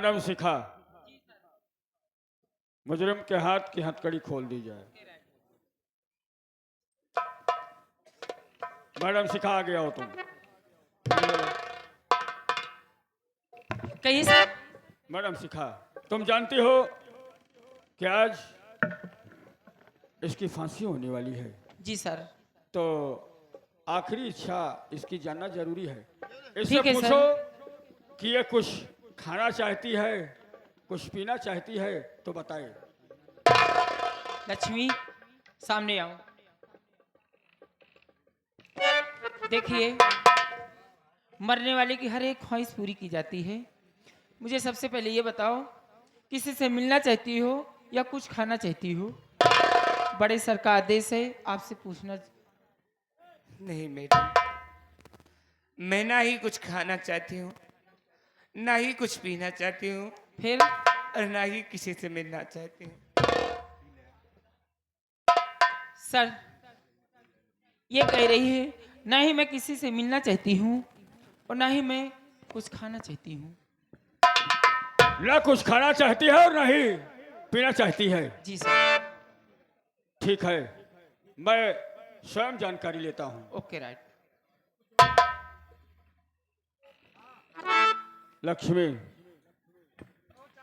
Madam शिखा, मुजरिम के हाथ की हथकड़ी खोल दी जाए। मैडम शिखा, आ गया हो तुम। कहिए सर। मैडम शिखा, तुम जानती हो कि आज इसकी फांसी होने वाली है, जी सर। तो आखिरी इच्छा इसकी जानना जरूरी है। इससे ठीक है पूछो सर। कि ये कुछ खाना चाहती है, कुछ पीना चाहती है तो बताए। लक्ष्मी, सामने आओ। देखिए, मरने वाले की हर एक ख्वाहिश पूरी की जाती है। मुझे सबसे पहले ये बताओ, किसी से मिलना चाहती हो या कुछ खाना चाहती हो? बड़े सर का आदेश है, आपसे पूछना। नहीं मैडम, मैं ना ही कुछ खाना चाहती हूँ, ना ही कुछ पीना चाहती हूँ, फिर? और ना ही किसी से मिलना चाहती हूँ। सर, ये कह रही है ना ही मैं किसी से मिलना चाहती हूँ और ना ही मैं कुछ खाना चाहती हूँ। ना कुछ खाना चाहती है और ना ही पीना चाहती है। जी सर। ठीक है, मैं स्वयं जानकारी लेता हूँ। Okay, right. लक्ष्मी,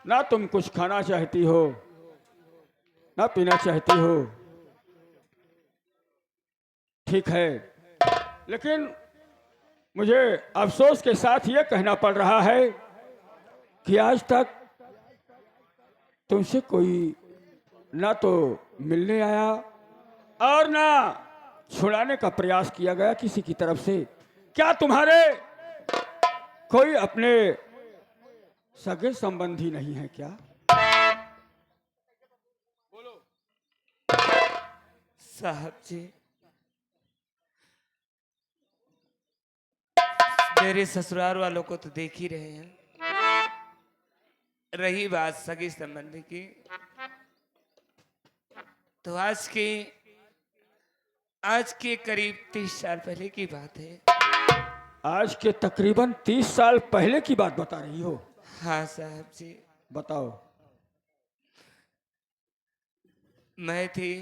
ना तुम कुछ खाना चाहती हो, ना पीना चाहती हो। ठीक है, लेकिन मुझे अफसोस के साथ ये कहना पड़ रहा है कि आज तक तुमसे कोई ना तो मिलने आया और ना छुड़ाने का प्रयास किया गया किसी की तरफ से। क्या तुम्हारे कोई अपने सगे संबंधी नहीं है क्या? साहब जी, मेरे ससुराल वालों को तो देख ही रहे हैं। रही बात सगी संबंधी की, तो आज के करीब 30 साल पहले की बात है। आज के तकरीबन 30 साल पहले की बात बता रही हो? हाँ साहब जी, बताओ। मैं थी,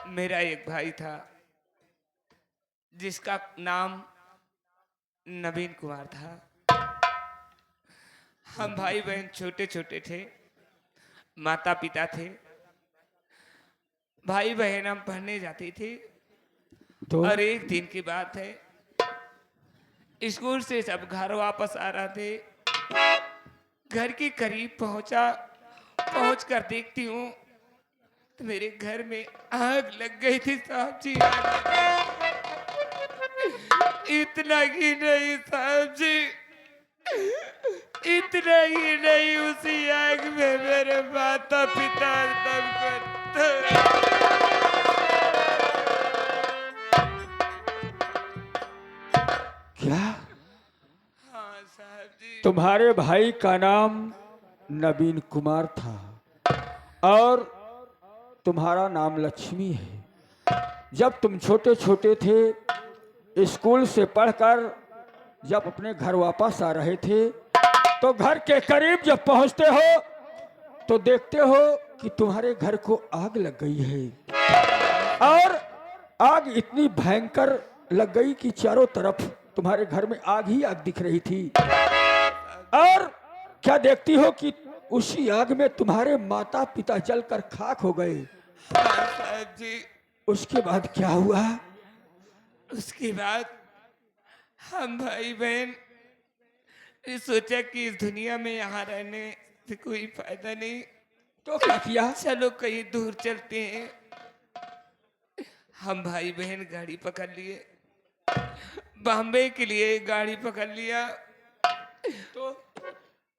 मेरा एक भाई था जिसका नाम नवीन कुमार था। हम भाई बहन छोटे छोटे थे, माता पिता थे। भाई बहन हम पढ़ने जाते थे तो और एक दिन की बात है, स्कूल से सब घर वापस आ रहे थे। घर के करीब पहुंच कर देखती हूँ तो मेरे घर में आग लग गई थी साहब जी। इतना ही नहीं साहब जी, इतना ही नहीं, उसी आग में मेरे माता पिता दम कर। क्या हाँ साहब जी। तुम्हारे भाई का नाम नवीन कुमार था और तुम्हारा नाम लक्ष्मी है? जब तुम छोटे छोटे थे, स्कूल से पढ़कर जब अपने घर वापस आ रहे थे, तो घर के करीब जब पहुंचते हो तो देखते हो कि तुम्हारे घर को आग लग गई है। और आग इतनी भयंकर लग गई कि चारों तरफ तुम्हारे घर में आग ही आग दिख रही थी। और क्या देखती हो कि उसी आग में तुम्हारे माता पिता जलकर खाक हो गए। हाँ साहब जी। उसके बाद क्या हुआ? उसके बाद हम भाई बहन ने सोचा कि इस दुनिया में यहाँ रहने से कोई फायदा नहीं, तो क्या किया? चलो कहीं दूर चलते हैं। हम भाई बहन गाड़ी पकड़ लिए, बॉम्बे के लिए गाड़ी पकड़ लिया। तो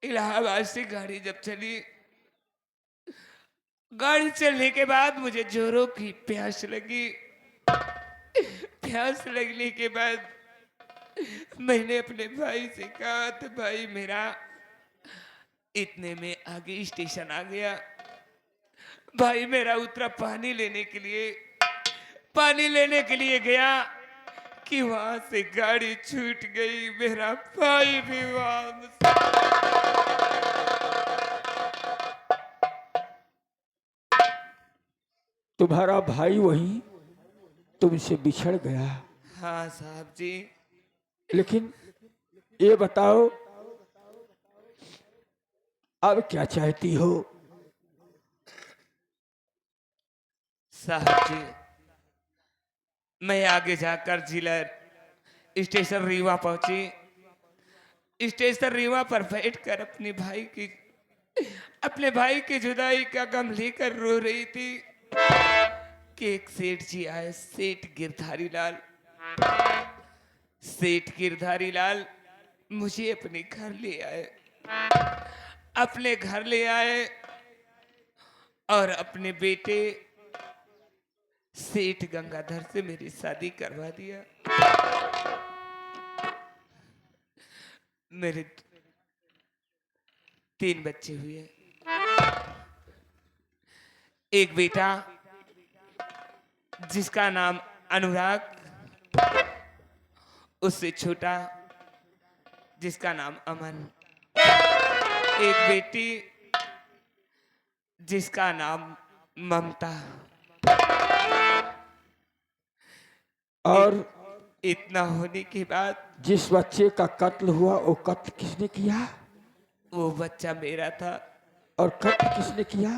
इलाहाबाद से गाड़ी जब चली, गाड़ी चलने के बाद मुझे जोरों की प्यास लगी। प्यास लगने के बाद मैंने अपने भाई से कहा, तो भाई मेरा इतने में आगे स्टेशन आ गया। भाई मेरा उतरा पानी लेने के लिए, पानी लेने के लिए गया कि वहां से गाड़ी छूट गई। मेरा भाई भी वहां तुम्हारा भाई वही तुमसे बिछड़ गया, हाँ साहब जी। लेकिन ये बताओ अब क्या चाहती हो? साहब जी, मैं आगे जाकर जिला स्टेशन रीवा पहुंची। स्टेशन रीवा पर बैठकर अपने भाई की जुदाई का गम लेकर रो रही थी कि एक सेठ जी आए, सेठ गिरधारी लाल मुझे अपने घर ले आए और अपने बेटे सेठ गंगाधर से मेरी शादी करवा दिया। मेरे 3 बच्चे हुए, एक बेटा जिसका नाम अनुराग, उससे छोटा जिसका नाम अमन, एक बेटी जिसका नाम ममता। और इतना होने के बाद जिस बच्चे का कत्ल हुआ वो कत्ल किसने किया? वो बच्चा मेरा था। और कत्ल किसने किया?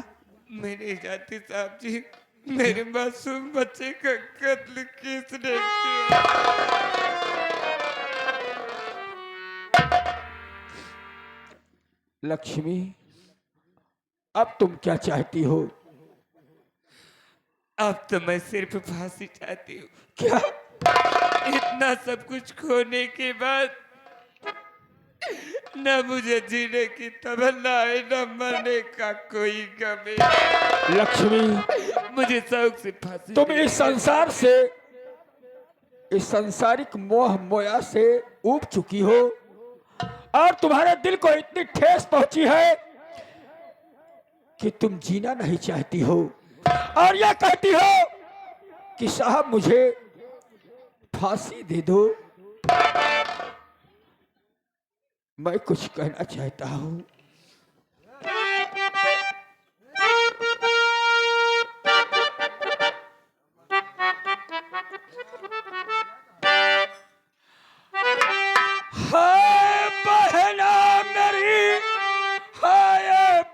मैं नहीं जानती साहब जी, मेरे मासूम बच्चे का कत्ल किसने किया। लक्ष्मी, अब तुम क्या चाहती हो? अब तो मैं सिर्फ फांसी चाहती हूँ। क्या? इतना सब कुछ खोने के बाद न मुझे जीने की तमन्ना है, न मरने का कोई गम है। लक्ष्मी, मुझे शौक से फांसी तुम इस संसार से, इस सांसारिक मोह मोया से ऊब चुकी हो और तुम्हारे दिल को इतनी ठेस पहुंची है कि तुम जीना नहीं चाहती हो और यह कहती हो कि साहब मुझे फांसी दे दो। मैं कुछ कहना चाहता हूं। हाय बहना मेरी, हाय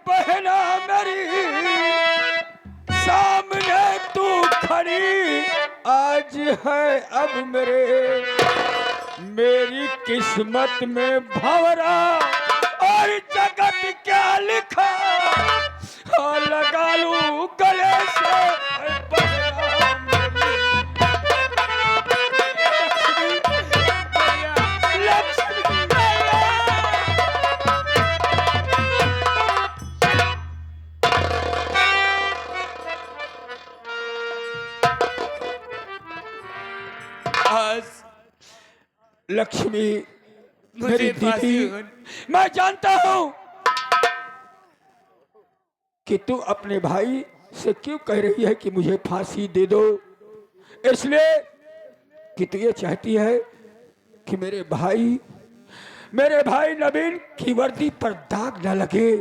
बहना मेरी, सामने तू खड़ी आज है अब मेरी किस्मत में भंवरा और जगत क्या लिखा, हाँ लगा लूं गले से बहना मेरी। लक्ष्मी आज लक्ष्मी मुझे मेरी फांसी दीदी, मैं जानता हूं कि तू अपने भाई से क्यों कह रही है कि मुझे फांसी दे दो। इसलिए कि तू ये चाहती है कि मेरे भाई नवीन की वर्दी पर दाग न लगे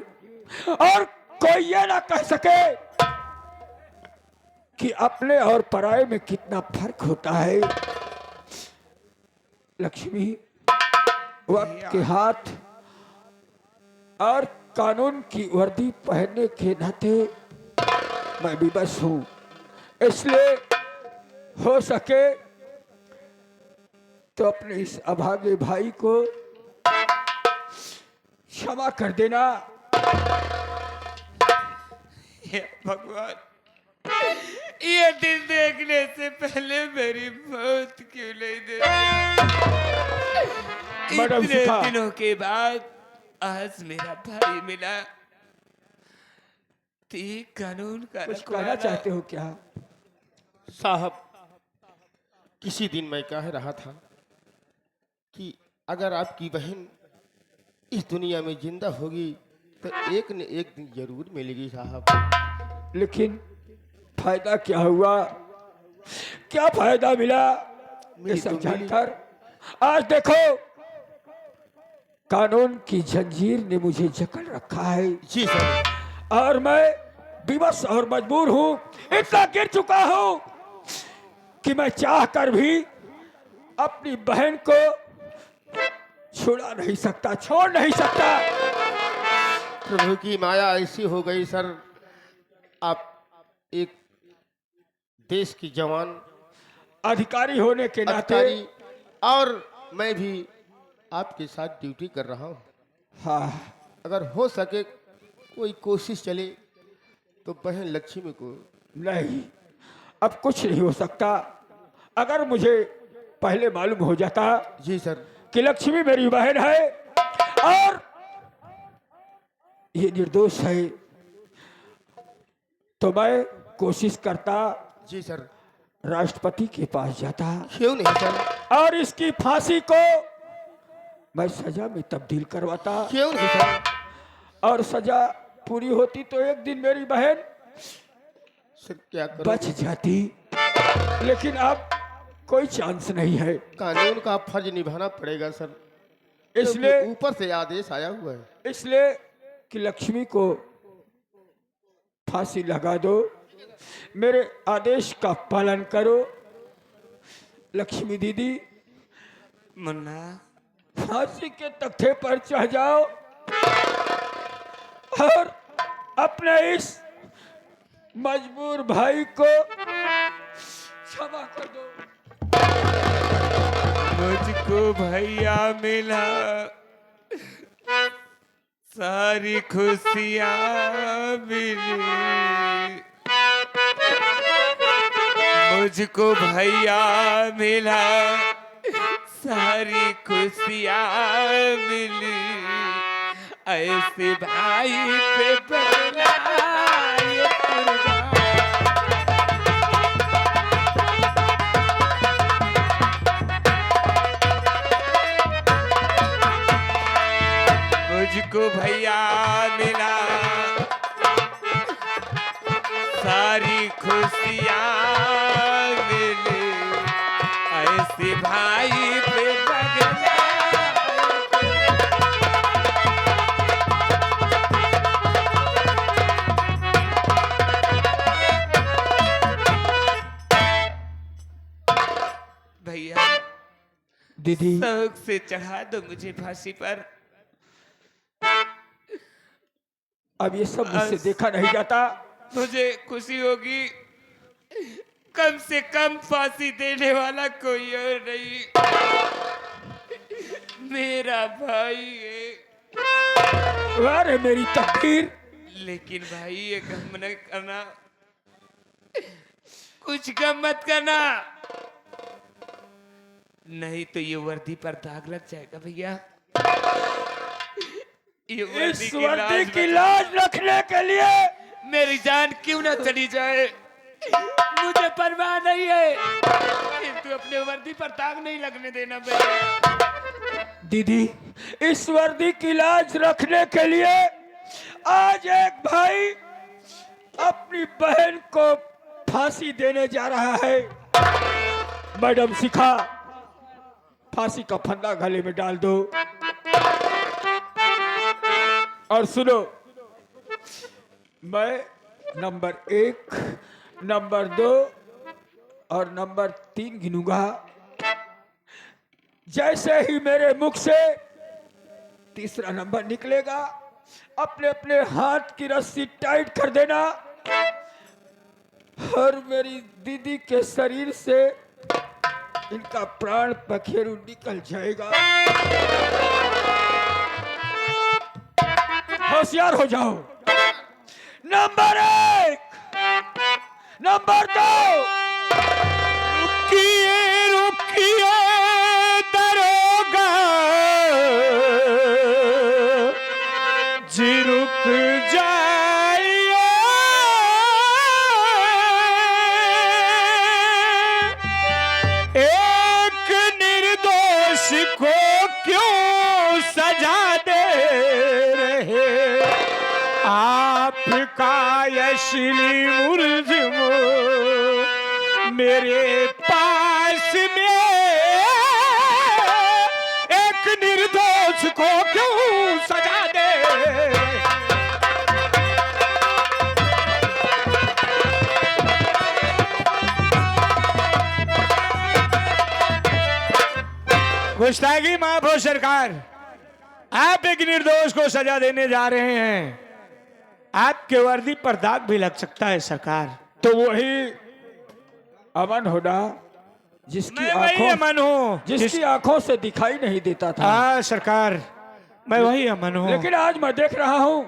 और कोई ये ना कह सके कि अपने और पराये में कितना फर्क होता है। लक्ष्मी, वक्त के हाथ और कानून की वर्दी पहनने के नाते मैं विवश हूं, इसलिए हो सके तो अपने इस अभागे भाई को क्षमा कर देना। हे भगवान, ये दिन देखने से पहले मेरी मौत क्यों नहीं दे मैडम इतने शिखा। दिनों के बाद आज मेरा भाई मिला। तो कानून का कुछ कहना रखवाला। चाहते हो क्या? साहब, किसी दिन मैं कह रहा था कि अगर आपकी बहन इस दुनिया में जिंदा होगी तो एक न एक दिन जरूर मिलेगी साहब। लेकिन फायदा क्या हुआ, क्या फायदा मिला ये मिली तो सब मिली। जानकर? आज देखो कानून की जंजीर ने मुझे जकड़ रखा है जी सर। और मैं विवश और मजबूर हूं, इतना गिर चुका हूं कि मैं चाह कर भी अपनी बहन को छुड़ा नहीं सकता, छोड़ नहीं सकता। प्रभु की माया ऐसी हो गई सर। आप एक देश की जवान अधिकारी होने के नाते, अधिकारी, और मैं भी आपके साथ ड्यूटी कर रहा हूँ। हाँ, अगर हो सके कोई कोशिश चले तो बहन लक्ष्मी को। नहीं, अब कुछ नहीं हो सकता। अगर मुझे पहले मालूम हो जाता जी सर। कि लक्ष्मी मेरी बहन है और ये निर्दोष है, तो मैं कोशिश करता, जी सर। राष्ट्रपति के पास जाता क्यों नहीं सर? और इसकी फांसी को मैं सजा में तब्दील करवाता। क्यों नहीं सर? और सजा पूरी होती तो एक दिन मेरी बहन सर क्या करूं? बच जाती, लेकिन अब कोई चांस नहीं है। कानून का फर्ज निभाना पड़ेगा सर, इसलिए क्योंकि ऊपर से आदेश आया हुआ है। इसलिए कि लक्ष्मी को फांसी लगा दो, मेरे आदेश का पालन करो। लक्ष्मी दीदी, मुन्ना, फांसी के तख्ते पर चढ़ जाओ और अपने इस मजबूर भाई को क्षमा कर दो। मुझको भैया मिला, सारी खुशियाँ मिली। मुझको भैया मिला, सारी खुशियाँ मिली। ऐसे भाई पे बदला ये कुर्बान। मुझको भैया मिला, सारी खुशियाँ मिली। ऐसे भाई पे बदला। भैया, दीदी, शौक से चढ़ा दो मुझे फांसी पर। अब ये सब मुझसे देखा नहीं जाता। मुझे खुशी होगी, कम से कम फांसी देने वाला कोई और नहीं, मेरा भाई है। अरे मेरी तकदीर। लेकिन भाई ये गम न करना, कुछ गम मत करना, नहीं तो ये वर्दी पर दाग लग जाएगा भैया। ये इस वर्दी की लाज रखने के लिए मेरी जान क्यों ना चली जाए, मुझे परवाह नहीं है, किंतु अपने वर्दी पर दाग नहीं लगने देना भैया। दीदी, इस वर्दी की लाज रखने के लिए आज एक भाई अपनी बहन को फांसी देने जा रहा है। मैडम शिखा, फांसी का फंदा गले में डाल दो। और सुनो, मैं नंबर 1, नंबर 2 और नंबर 3 गिनूंगा। जैसे ही मेरे मुख से तीसरा नंबर निकलेगा, अपने अपने हाथ की रस्सी टाइट कर देना और मेरी दीदी के शरीर से इनका प्राण पखेरु निकल जाएगा। होशियार हो जाओ। Number 1, number 2। रुकिए रुकिए दरोगा जी, रुक जाइए, एक निर्दोष को क्यों सजा दे रहे, आपका यशली मुर्जम मेरे पास में, एक निर्दोष को क्यों सजा दे। गुस्ताखी माफ हो सरकार, आप एक निर्दोष को सजा देने जा रहे हैं, आपके वर्दी पर दाग भी लग सकता है सरकार। तो वही अमन होना जिसकी मैं वही आंखों अमन हूँ जिसकी आंखों से दिखाई नहीं देता था। हाँ सरकार, मैं वही अमन हूँ। लेकिन आज मैं देख रहा हूं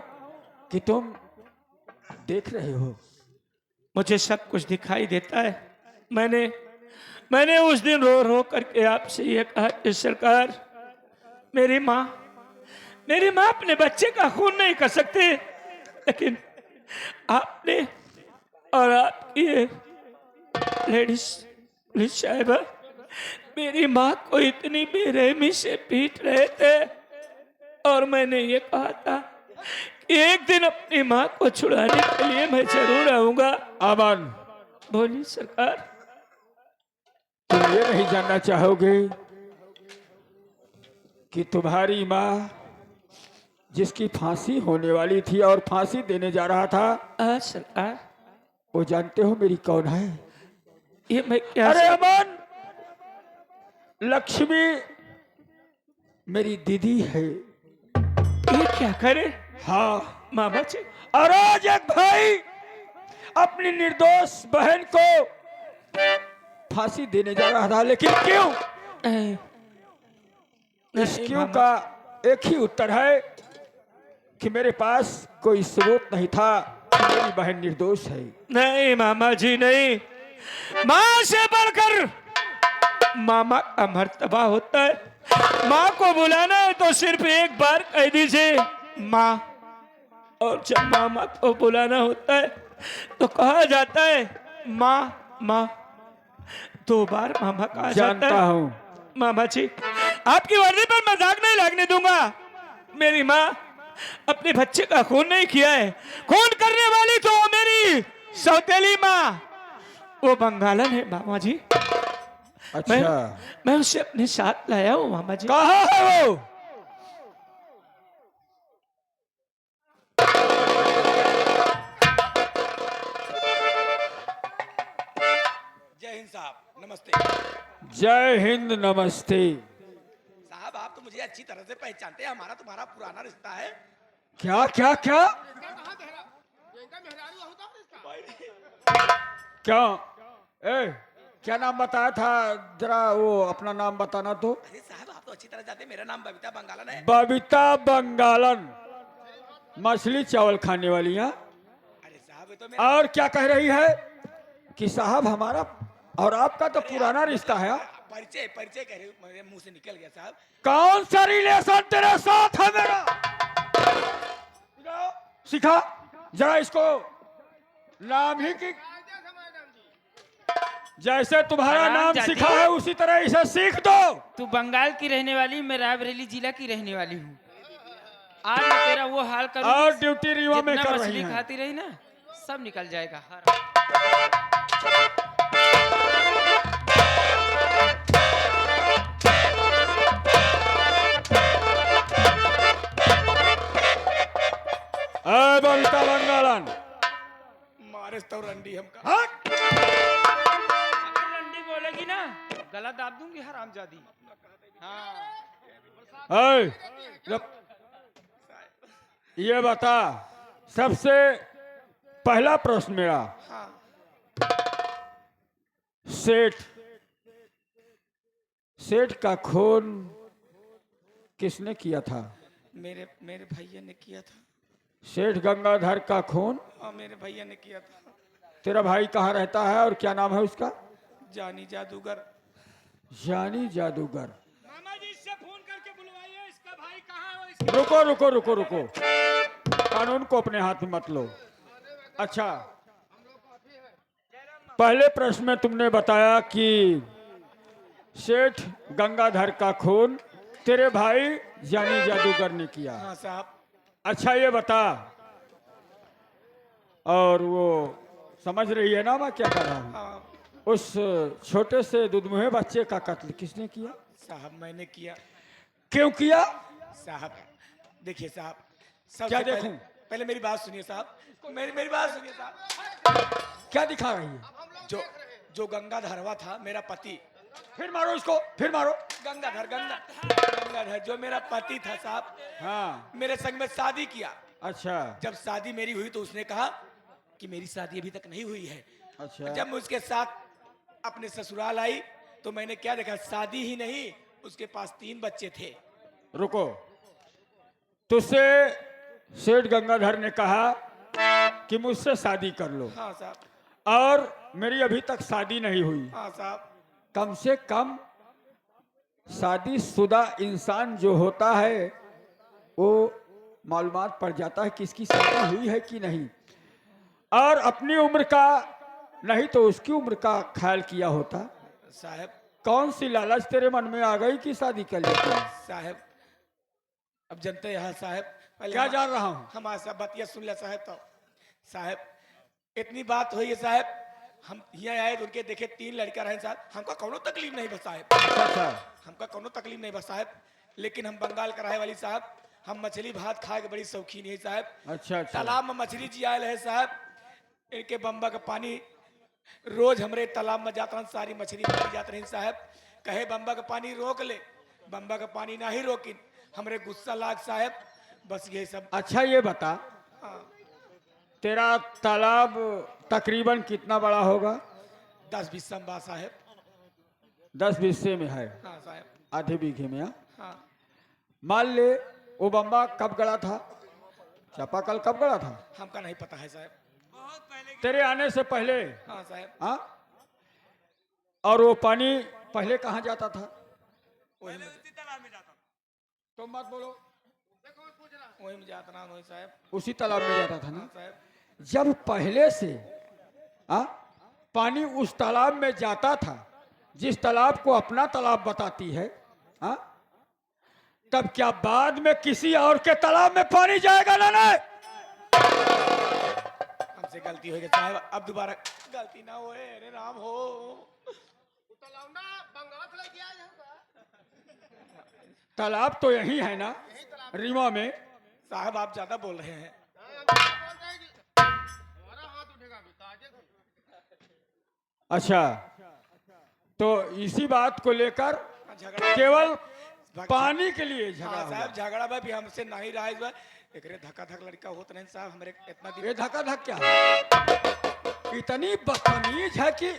कि तुम देख रहे हो। मुझे सब कुछ दिखाई देता है। मैंने उस दिन रो रो करके आपसे ये कहा कि सरकार, मेरी माँ अपने बच्चे का खून नहीं कर सकते, लेकिन आपने और आपकी ये लेडीज पुलिस साहिबा मेरी माँ को इतनी बेरहमी से पीट रहे थे, और मैंने ये कहा था कि एक दिन अपनी माँ को छुड़ाने के लिए मैं जरूर आऊंगा। अमन, बोलिए सरकार। तुम ये नहीं जानना चाहोगे कि तुम्हारी माँ जिसकी फांसी होने वाली थी और फांसी देने जा रहा था, सरकार, वो जानते हो मेरी कौन है? ये मैं क्या अरे अमन, लक्ष्मी मेरी दीदी है। ये क्या करे? हाँ मामा जी, और आज एक भाई अपनी निर्दोष बहन को फांसी देने जा रहा था, लेकिन क्यों? इस क्यों का एक ही उत्तर है कि मेरे पास कोई सबूत नहीं था कि मेरी बहन निर्दोष है। नहीं मामा जी नहीं, माँ से बढ़कर मामा का मर्तबा होता है। माँ को बुलाना है तो सिर्फ एक बार कह दीजिए माँ, और जब मामा को बुलाना होता है तो कहा जाता है माँ माँ। 2 बार मामा कहा जाता जानता है। हूँ। मामा जी, आपकी वर्दी पर मजाक नहीं लगने दूंगा। मेरी माँ अपने बच्चे का खून नहीं किया है। खून करने वाली तो मेरी सौतेली माँ, वो बंगालन है मामा जी। अच्छा, मैं उसे अपने साथ लाया हूँ मामा जी। कहाँ है वो? जय हिंद साहब, नमस्ते। जय हिंद, नमस्ते। साहब आप तो मुझे अच्छी तरह से पहचानते हैं, हमारा तुम्हारा पुराना रिश्ता है। क्या क्या क्या क्या? ए, क्या नाम बताया था? जरा वो अपना नाम बताना तो। अरे साहब आप तो अच्छी तरह जानते हैं, मेरा नाम बबीता बंगालन है। बबीता बंगालन, मछली चावल खाने वाली हैं। अरे साहब ये तो मेरा और क्या कह रही है कि साहब हमारा और आपका तो पुराना रिश्ता है। परिचय परिचय कह रहे हो, मेरे मुंह से निकल गया साहब। कौन सा रिलेशन तेरे साथ है मेरा? सिखा जरा इसको नाम ही की, जैसे तुम्हारा आराम नाम जाती सिखा है उसी तरह इसे सीख दो। तू बंगाल की रहने वाली, मैं रायबरेली जिला की रहने वाली हूँ। आज मैं तेरा वो हाल करूंगी, और ड्यूटी रीवा में जितना कर रही मछली है। खाती रही ना, सब निकल जाएगा। बबीता बंगालन, मारे तो रंडी हमका। हट! अगर रंडी बोलेगी ना, गला दाब दूंगी हरामजादी। हाँ, ये बता, सबसे पहला प्रश्न मेरा, हाँ सेठ का खून किसने किया था? मेरे मेरे भैया ने किया था। सेठ गंगाधर का खून हाँ मेरे भैया ने किया था। तेरा भाई कहाँ रहता है और क्या नाम है उसका? जानी जादूगर। जानी जादूगर। मामा जी इससे फोन करके बुलवाइए, इसका भाई कहाँ है? रुको रुको रुको रुको, कानून को अपने हाथ में मत लो। अच्छा, पहले प्रश्न में तुमने बताया कि सेठ गंगाधर का खून तेरे भाई जानी जादूगर ने किया। हाँ साहब। अच्छा ये बता, और वो समझ रही है ना मैं क्या कर रहा हूँ? हाँ उस छोटे से दुधमुहे बच्चे का कत्ल किसने किया? साहब मैंने किया। क्यों किया? साहब देखिए साहब, सबसे क्या पहले- देखूं? पहले मेरी बात सुनिए साहब, मेरी बात सुनिए साहब। क्या दिखा रही है? जो गंगाधरवा था मेरा पति, फिर मारो इसको, फिर मारो। गंगाधर गंगाधर जो मेरा पति था साहब, हाँ, मेरे संग में शादी किया। अच्छा जब शादी मेरी हुई तो उसने कहा कि मेरी शादी अभी तक नहीं हुई है। अच्छा। जब मैं उसके साथ अपने ससुराल आई तो मैंने क्या देखा, शादी ही नहीं, उसके पास 3 बच्चे थे। रुको, तुझसे सेठ गंगाधर ने कहा कि मुझसे शादी कर लो, हाँ साहब, और मेरी अभी तक शादी नहीं हुई। हाँ साहब, कम से कम शादीशुदा इंसान जो होता है वो मालूमात पड़ जाता है किसकी शादी हुई है कि नहीं, और अपनी उम्र का नहीं तो उसकी उम्र का ख्याल किया होता। साहब, कौन सी लालच तेरे मन में आ गई कि शादी कर लेते हैं? साहब, अब जनते हैं साहब, पहले क्या जान रहा हूँ? हमारा सब बतिया सुन लिया साहब। तो साहब इतनी बात हुई है साहब, हम यहाँ आए तो उनके देखे 3 लड़का रहे साहब, हमको कोनो तकलीफ नहीं बस साहब, अच्छा, हमका कोनो तकलीफ नहीं बस साहब। लेकिन हम बंगाल का रहे वाली साहब, हम मछली भात खाए के बड़ी शौकीन है साहब। अच्छा अच्छा। तालाब में मछली जी आयल है साहब, इनके बम्बा का पानी रोज हमरे तालाब में जाता रहे, सारी मछली मारी जाती रही साहब। कहे बम्बा का पानी रोक ले, बम्बा का पानी ना ही रोकिन, हमरे गुस्सा लाग साहब। बस ये सब। अच्छा ये बता, हाँ, तेरा तालाब तकरीबन कितना बड़ा होगा? 10-20 संबा साहब। 10 बीघे में है, हाँ साहब, आधे बीघे में। हाँ? हाँ। मान ले वो बम्बा कब गड़ा था, चापाकल कब गड़ा था? हमका नहीं पता है साहब। तेरे आने से पहले? हाँ साहब, हाँ। और वो पानी पहले कहाँ जाता था? वही में तुम मत बोलो। वही में जाता ना वही साहब। उसी तालाब में जाता था ना? हाँ साहब, जब पहले से पानी उस तालाब में जाता था, जिस तालाब को अपना तालाब बताती है, तब क्या बाद में किसी और के तालाब में पानी जाएगा ना? नहीं, हमसे गलती हो गई साहब, अब दोबारा गलती ना होए। अरे राम हो। तालाब तो यही है ना, रीवा में। साहब आप ज्यादा बोल रहे हैं। अच्छा, तो इसी बात को लेकर झगड़ा केवल पानी के लिए झगड़ा हाँ हुआ। साहब, झगड़ा भाई भी हमसे नहीं रहा इस बार। एकरे धक्का धक लड़का होता नहीं साहब, हमरे इतना दिन ये धक्का धक क्या है? इतनी बदतमीज है कि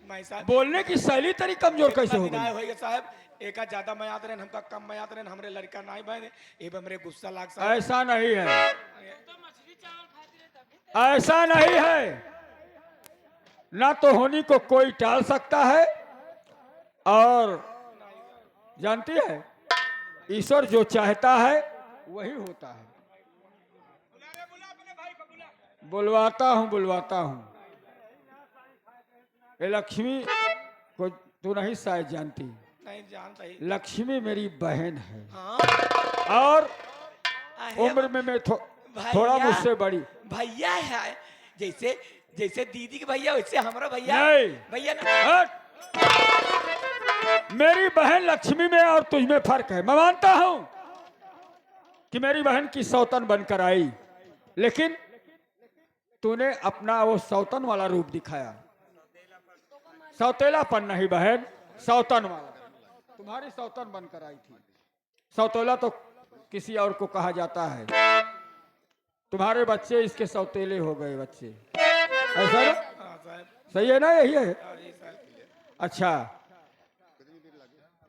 मैं साहब बोलने की शैली तेरी कमजोर कैसे हो गई? होगा साहब। एका ज्यादा मैं याद रहे, हमका कम मैं याद रहे, हमरे लड़का नहीं भाई, ये हमरे गुस्सा लाग साहब। ऐसा नहीं है, ऐसा नहीं है। ना तो होनी को कोई टाल सकता है, और जानती है ईश्वर जो चाहता है वही होता है। बुलवाता हूँ। ये लक्ष्मी को तू नहीं शायद जानती। नहीं जानता ही। लक्ष्मी मेरी बहन है, हाँ, और अरे उम्र में मैं भैया, थोड़ा मुझसे बड़ी। भैया है, जैसे जैसे दीदी के भैया वैसे हमारा भैया। नहीं। भैया ना। हट! मेरी बहन लक्ष्मी में और तुझ में फर्क है। मैं मानता हूं कि मेरी बहन की सौतन बनकर आई, लेकिन तूने अपना वो सौतन वाला रूप दिखाया। सौतेलापन नहीं बहन, सौतन वाला। तुम्हारी सौतन बनकर आई थी। सौतेला तो किसी और को कहा जाता है। तुम्हारे बच्चे इसके सौतेले हो गए बच्चे, ऐसा ना? हाँ साहब, सही है ना? यही है। हाँ, ये साहब। अच्छा,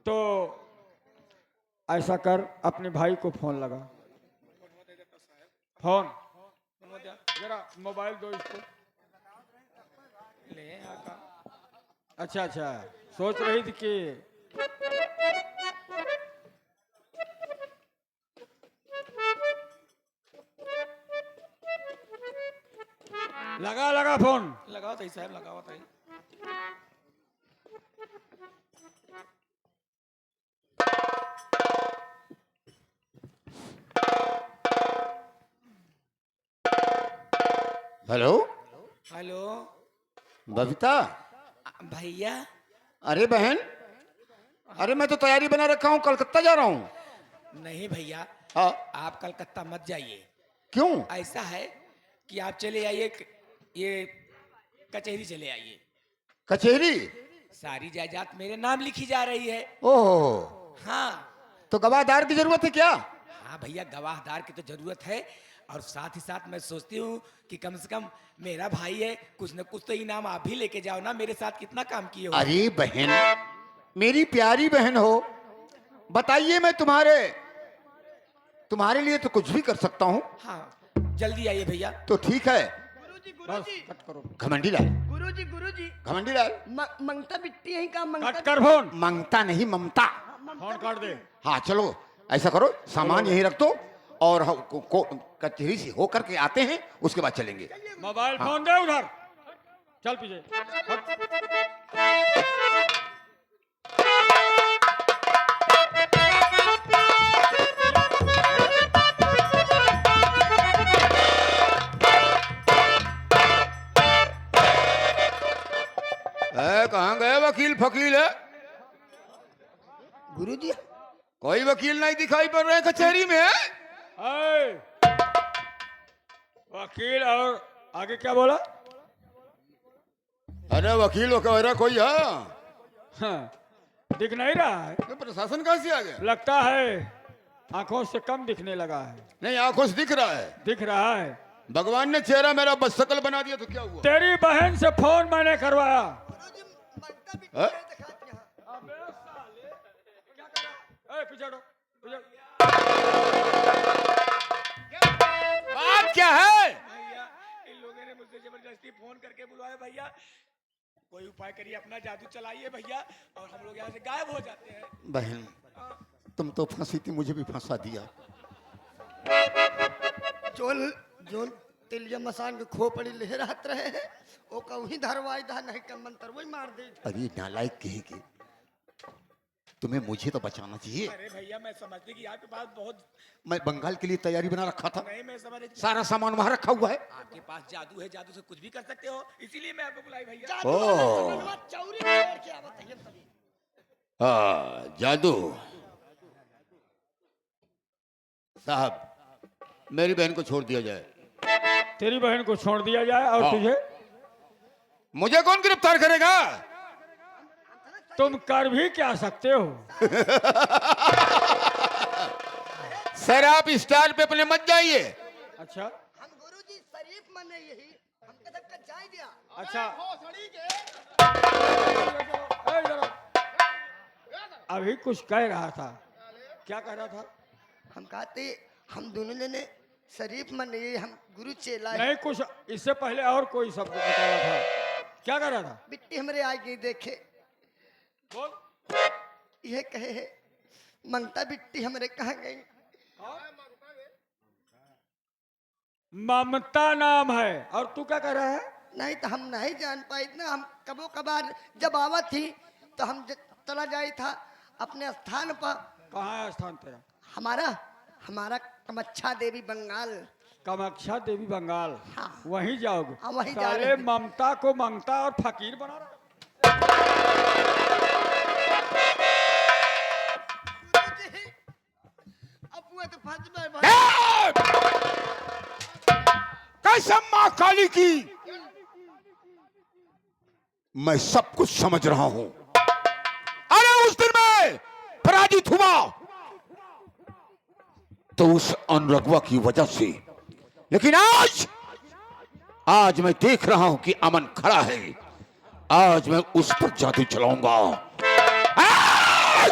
तो ऐसा कर, अपने भाई को फोन लगा। फोन जरा मोबाइल दो इसको। ले आका। अच्छा अच्छा, सोच रही थी कि लगा फोन। लगाओ तो साहब, लगाओ तो। Hello hello Babita. भैया। अरे बहन, अरे मैं तो तैयारी बना रखा हूँ, कलकत्ता जा रहा हूँ। नहीं भैया, हाँ, आप कलकत्ता मत जाइए। क्यों? ऐसा है कि आप चले आइए, ये कचहरी चले आइए। कचहरी? सारी जायदाद मेरे नाम लिखी जा रही है। ओह, हाँ तो गवाहदार की जरूरत है क्या? हाँ भैया, गवाहदार की तो जरूरत है, और साथ ही साथ मैं सोचती हूँ कि कम से कम मेरा भाई है, कुछ न कुछ तो इनाम आप भी लेके जाओ ना, मेरे साथ कितना काम किए हो। अरे बहन, मेरी प्यारी बहन हो, बताइए मैं तुम्हारे लिए तो कुछ भी कर सकता हूँ। हाँ जल्दी आइए भैया। तो ठीक है। गुरुजी बस गुरुजी कट करो, घमंडी लाल, गुरुजी गुरुजी घमंडी लाल, मंगता बिट्टी यही का कट मंगता कर फोन, मंगता नहीं ममता। फोन काट दे। हाँ चलो ऐसा करो, सामान यहीं रख दो और कचहरी से होकर के आते हैं, उसके बाद चलेंगे। मोबाइल फोन दे उधर, चल पीछे हट। कहाँ गए वकील फकील है? गुरुजी कोई वकील नहीं दिखाई पड़ रहे कचहरी में। ऐ, वकील और आगे क्या बोला? अरे वकील वगैरह कोई है? हाँ, दिख नहीं रहा है, तो प्रशासन कहाँ से आ गया? लगता है आंखों से कम दिखने लगा है। नहीं, आंखों से दिख रहा है। दिख रहा है। भगवान ने चेहरा मेरा बदशक्ल बना दिया तो क्या हुआ? तेरी बहन से फोन मैंने करवाया। मंगता बिट्टी हाँ? है, दिखाती हैं। ऐ, पीछे हटो, पीछे। बात क्या है? भैया इन लोगों ने मुझसे जबरदस्ती फोन करके बुलवाया भैया, कोई उपाय करिए, अपना जादू चलाइए भैया, और हम लोग यहाँ से गायब हो जाते हैं। बहन, तुम तो फंसी थी, मुझे भी फंसा दिया। जोन तिलिया मसान के खोपड़ी लहरात रहे हैं, ओ कहीं धरवाई धा नहीं का मंत्र वही मार दे। अरे नालायक कहेगी, तुम्हें मुझे तो बचाना चाहिए। अरे भैया मैं समझती कि आपके पास बहुत, मैं बंगाल के लिए तैयारी बना रखा था, नहीं मैं समझ, सारा सामान वहां रखा हुआ है। आपके पास जादू है, जादू से कुछ भी कर सकते हो, इसीलिए मैं आपको बुलाई भैया। जादू वाला सनवा चौरी छोड़ के आवत है तभी। हाँ, जादू साहब, मेरी बहन को छोड़ दिया जाए। तेरी बहन को छोड़ दिया जाए और हाँ। तुझे? मुझे कौन गिरफ्तार करेगा? तुम कर भी क्या सकते हो? सर आप स्टार पे अपने मत जाइए। अच्छा हम गुरुजी शरीफ मने यही हमके धक्का जाय दिया। अच्छा, ऐ इधर आओ। अभी कुछ कह रहा था, क्या कह रहा था? हम कहते हम दोनों जने शरीफ मने यही, हम गुरु चेला है। नहीं, कुछ इससे पहले और कोई शब्द बताया था, क्या कह रहा था? बिट्टी हमरे आ गई देखे, बोल। यह कहे है मंगता बिट्टी हमरे कहाँ गई। ममता नाम है, और तू क्या कह रहा है? नहीं तो हम नहीं जान पाई ना, हम कबो कबार जब आवत थी तो हम चला जाई था अपने स्थान पर। कहाँ है स्थान तेरा? हमारा कामाख्या देवी बंगाल। कामाख्या देवी बंगाल, हाँ। वहीं जाओगे? हाँ, वहीं जा साले रहे हैं। ममता को मंगता और फकीर बना रहा है। अब वो तो फंस गए भाई। कसम माँ काली की, मैं सब कुछ समझ रहा हूं। अरे उस दिन मैं पराजित हुआ तो उस अनुरगवा की वजह से, लेकिन आज मैं देख रहा हूं कि अमन खड़ा है। आज मैं उस पर जादू चलाऊंगा।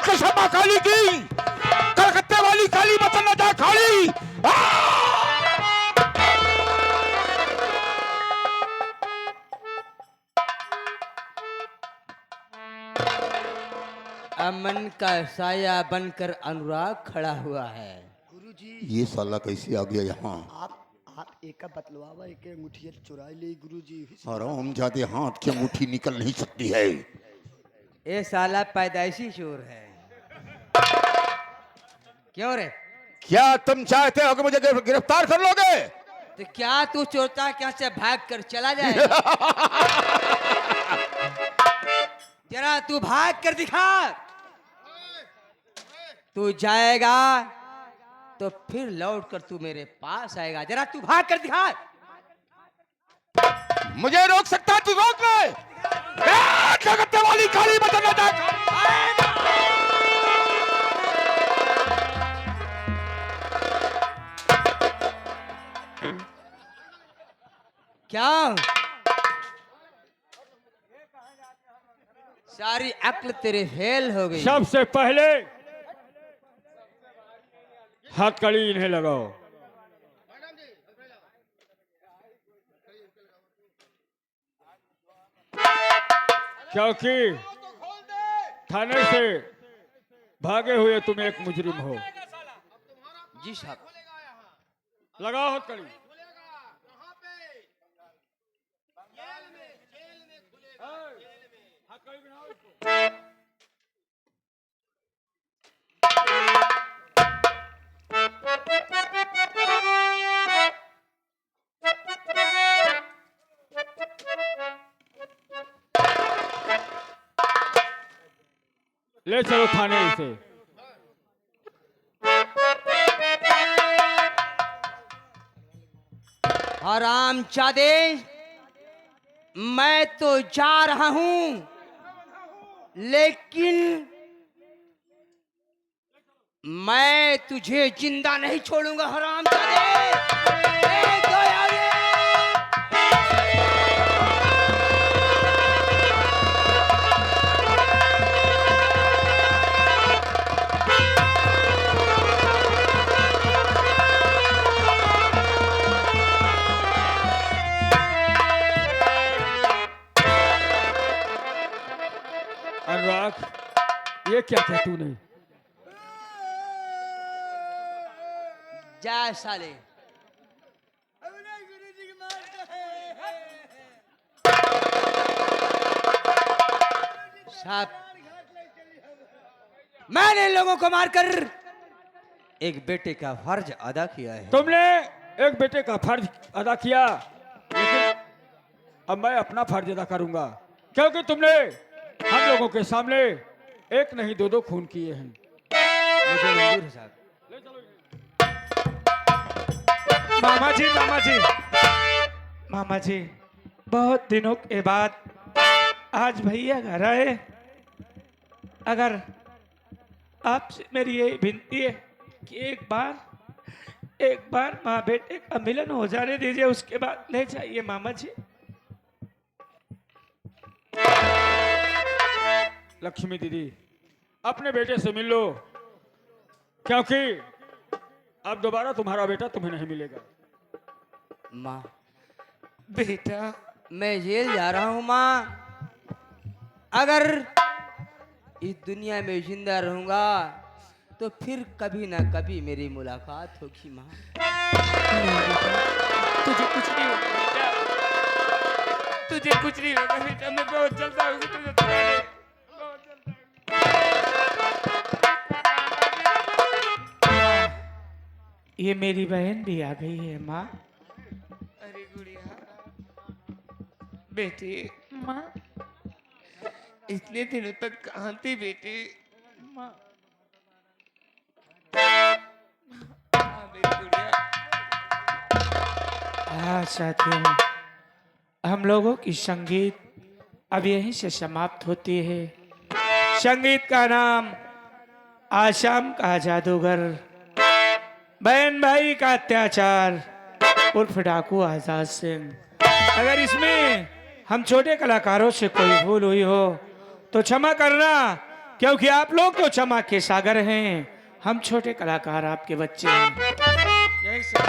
कसम माँ काली की, कलकत्ते वाली काली बचन न जाए खाली। अमन का साया बनकर अनुराग खड़ा हुआ है। गुरुजी ये साला कैसे आ गया यहाँ? आप एक का बतलवावा, एक अंगूठी चुरा ली गुरुजी। हराम जादे, हाथ की अंगूठी निकल नहीं सकती है। ये साला पैदाइशी चोर है। क्यों रे? क्या तुम चाहते हो कि मुझे गिरफ्तार कर लोगे? तो क्या तू चोरता क्या से भाग कर चला जाएगा? जरा तू भाग कर दिखा। तू जाएगा तो फिर लौट कर तू मेरे पास आएगा। जरा तू भाग कर दिखा। मुझे रोक सकता है? तू रोक ले। कलकत्ते वाली काली बचन न जाए। जाओ। सारी अक्ल तेरे फेल हो गई। सबसे पहले हथकड़ी इन्हें लगाओ। क्योंकि थाने से भागे हुए तुम एक मुजरिम हो। जी साहब। लगाओ हथकड़ी। ले चलो थाने इसे। हरामजादे, मैं तो जा रहा हूं, लेकिन मैं तुझे जिंदा नहीं छोड़ूंगा हरामजादे। ए, दयाले! अनुराग, ये क्या किया तूने? जा साले। साहब, मैंने इन लोगों को मारकर एक बेटे का फर्ज अदा किया है। तुमने एक बेटे का फर्ज अदा किया, लेकिन अब मैं अपना फर्ज अदा करूंगा, क्योंकि तुमने हम लोगों के सामने एक नहीं दो दो खून किए हैं। मुझे मंजूर है साहब। मामा जी, मामा जी, मामा जी, बहुत दिनों के बाद आज भैया घर आए। अगर आपसे मेरी ये विनती है कि एक बार माँ बेटे का मिलन हो जाने दीजिए, उसके बाद ले जाइए मामा जी। लक्ष्मी दीदी, अपने बेटे से मिल लो, क्योंकि अब दोबारा तुम्हारा बेटा तुम्हें नहीं मिलेगा। माँ, बेटा मैं जेल जा रहा हूँ माँ। अगर इस दुनिया में जिंदा रहूंगा तो फिर कभी ना कभी मेरी मुलाकात होगी माँ। तुझे कुछ नहीं होगा बेटा, तुझे कुछ नहीं होगा बेटा। मैं बहुत जल्द आऊंगी तुझे तुम्हारे, बहुत जल्द आऊंगी। ये मेरी बहन भी आ गई है माँ। अरे गुड़िया, बेटी माँ, इतने दिनों तक कहाँ थी बेटी? माँ, हाँ मेरी गुड़िया। हाँ साथियों, हम लोगों की संगीत अब यहीं से समाप्त होती है। संगीत का नाम आसाम का जादूगर, बहन भाई का अत्याचार उर्फ डाकू आजाद सिंह। अगर इसमें हम छोटे कलाकारों से कोई भूल हुई हो तो क्षमा करना, क्योंकि आप लोग तो क्षमा के सागर हैं, हम छोटे कलाकार आपके बच्चे हैं। यही सब।